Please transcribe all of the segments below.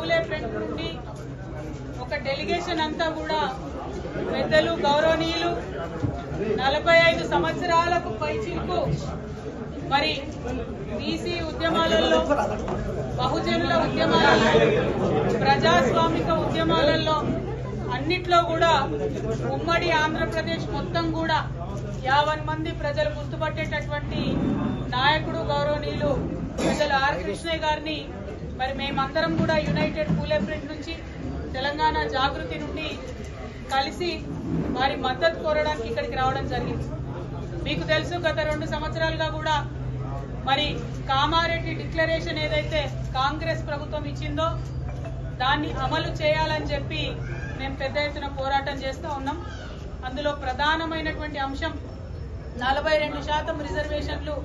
పూలే front నుండి ఒక delegation అంతా కూడా పెద్దలు గౌరవనీయులు 45 సంవత్సరాలకు పైచిలకు మరి బీసీ ఉద్యమాలలో బహుజనుల ఉద్యమాలలో ప్రజాస్వామిక ఉద్యమాలలో అన్నిట్లో కూడా ఉమ్మడి ఆంధ్రప్రదేశ్ మొత్తం కూడా 50 మంది ప్రజలు గుర్తుపట్టేటటువంటి నాయకుడు గౌరవనీయులు పెద్దలు ఆర్ కృష్ణయ్య గారిని మరి మేమందరం కూడా యునైటెడ్ పూలే ఫ్రంట్ నుంచి తెలంగాణ జాగృతి నుండి కలిసి వారి మద్దతు కోరడానికి ఇక్కడికి రావడం జరిగింది. మీకు తెలుసు గత 2 సంవత్సరాలుగా కూడా మరి కామారెడ్డి డిక్లరేషన్ ఏదైతే కాంగ్రెస్ ప్రభుత్వం ఇచ్చిందో దాన్ని అమలు చేయాలని చెప్పి మేము పెద్ద ఎత్తున పోరాటం చేస్తూ ఉన్నాం. అందులో ప్రధానమైనటువంటి అంశం 42% రిజర్వేషన్లు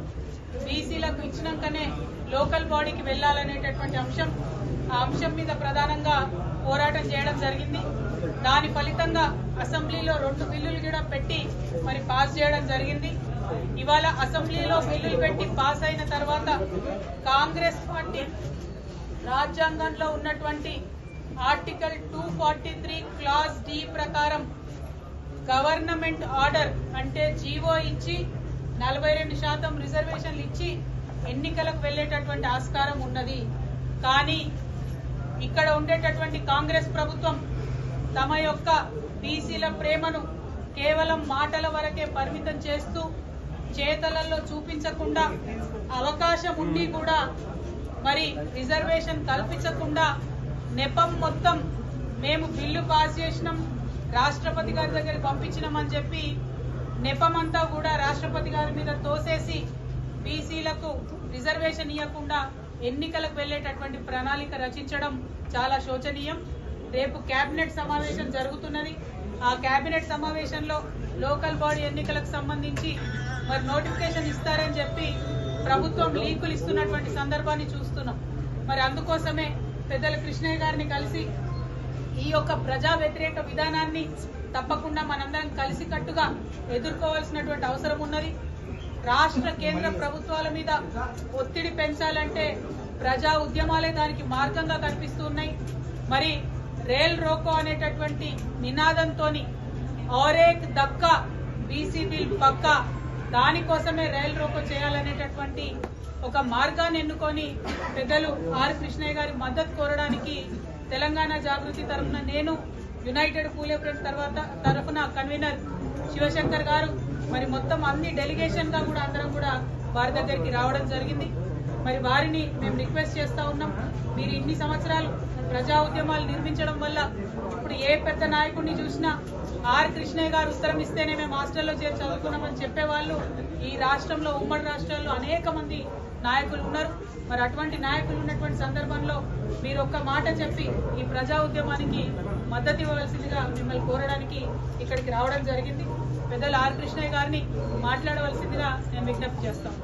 బీసీలకు ఇచ్చినాకనే లోకల్ బాడీకి వెళ్లాలనేటటువంటి అంశం. ఆ అంశం మీద ప్రధానంగా పోరాటం చేయడం జరిగింది. దాని ఫలితంగా అసెంబ్లీలో 2 బిల్లులు కూడా పెట్టి మరి పాస్ చేయడం జరిగింది. ఇవాళ అసెంబ్లీలో బిల్లులు పెట్టి పాస్ అయిన తర్వాత కాంగ్రెస్ పార్టీ రాజ్యాంగంలో ఉన్నటువంటి ఆర్టికల్ 243 క్లాజ్ డి ప్రకారం గవర్నమెంట్ ఆర్డర్ అంటే జీవో ఇచ్చి 42% రిజర్వేషన్లు ఇచ్చి ఎన్నికలకు వెళ్లేటటువంటి ఆస్కారం ఉన్నది. కానీ ఇక్కడ ఉండేటటువంటి కాంగ్రెస్ ప్రభుత్వం తమ యొక్క బీసీల ప్రేమను కేవలం మాటల వరకే పరిమితం చేస్తూ చేతలలో చూపించకుండా అవకాశం ఉండి కూడా మరి రిజర్వేషన్ కల్పించకుండా నెపం మొత్తం మేము బిల్లు పాస్ చేసినాం రాష్ట్రపతి గారి దగ్గరికి పంపించినామని చెప్పి నెపమంతా కూడా రాష్ట్రపతి గారి మీద తోసేసి బీసీలకు రిజర్వేషన్ ఇవ్వకుండా ఎన్నికలకు వెళ్లేటటువంటి ప్రణాళిక రచించడం చాలా శోచనీయం. రేపు కేబినెట్ సమావేశం జరుగుతున్నది. ఆ కేబినెట్ సమావేశంలో లోకల్ బాడీ ఎన్నికలకు సంబంధించి మరి నోటిఫికేషన్ ఇస్తారని చెప్పి ప్రభుత్వం లీకులు ఇస్తున్నటువంటి సందర్భాన్ని చూస్తున్నాం. మరి అందుకోసమే పెద్దల కృష్ణయ్య గారిని కలిసి ఈ యొక్క ప్రజా వ్యతిరేక విధానాన్ని తప్పకుండా మనందరం కలిసికట్టుగా ఎదుర్కోవాల్సినటువంటి అవసరం ఉన్నది. రాష్ట్ర కేంద్ర ప్రభుత్వాల మీద ఒత్తిడి పెంచాలంటే ప్రజా ఉద్యమాలే దానికి మార్గంగా కనిపిస్తున్నాయి. మరి రేల్ రోకో అనేటటువంటి నినాదంతోని ఔరేక్ దక్కా బీసీ బిల్ పక్కా దానికోసమే రైల్ రోకో చేయాలనేటటువంటి ఒక మార్గాన్ని ఎన్నుకొని పెద్దలు ఆర్ కృష్ణయ్య గారి మద్దతు కోరడానికి తెలంగాణ జాగృతి తరఫున నేను యునైటెడ్ పూలే ఫ్రంట్ తరఫున కన్వీనర్ శివశంకర్ గారు మరి మొత్తం అన్ని డెలిగేషన్ గా కూడా అందరం కూడా వారి దగ్గరికి రావడం జరిగింది. మరి వారిని మేము రిక్వెస్ట్ చేస్తా ఉన్నాం, మీరు ఇన్ని సంవత్సరాలు ప్రజా ఉద్యమాలు నిర్మించడం వల్ల ఇప్పుడు ఏ పెద్ద నాయకుడిని చూసినా ఆర్ కృష్ణయ్య గారు ఉత్తరం ఇస్తేనే మేము హాస్టల్లో చేరి చదువుకున్నామని చెప్పేవాళ్ళు ఈ రాష్ట్రంలో ఉమ్మడి రాష్ట్రాల్లో అనేక మంది నాయకులు ఉన్నారు. మరి అటువంటి నాయకులు ఉన్నటువంటి సందర్భంలో మీరు ఒక్క మాట చెప్పి ఈ ప్రజా ఉద్యమానికి మద్దతు ఇవ్వవలసిందిగా మిమ్మల్ని కోరడానికి ఇక్కడికి రావడం జరిగింది. పెద్దలు ఆర్ కృష్ణయ్య గారిని మాట్లాడవలసిందిగా నేను విజ్ఞప్తి చేస్తాను.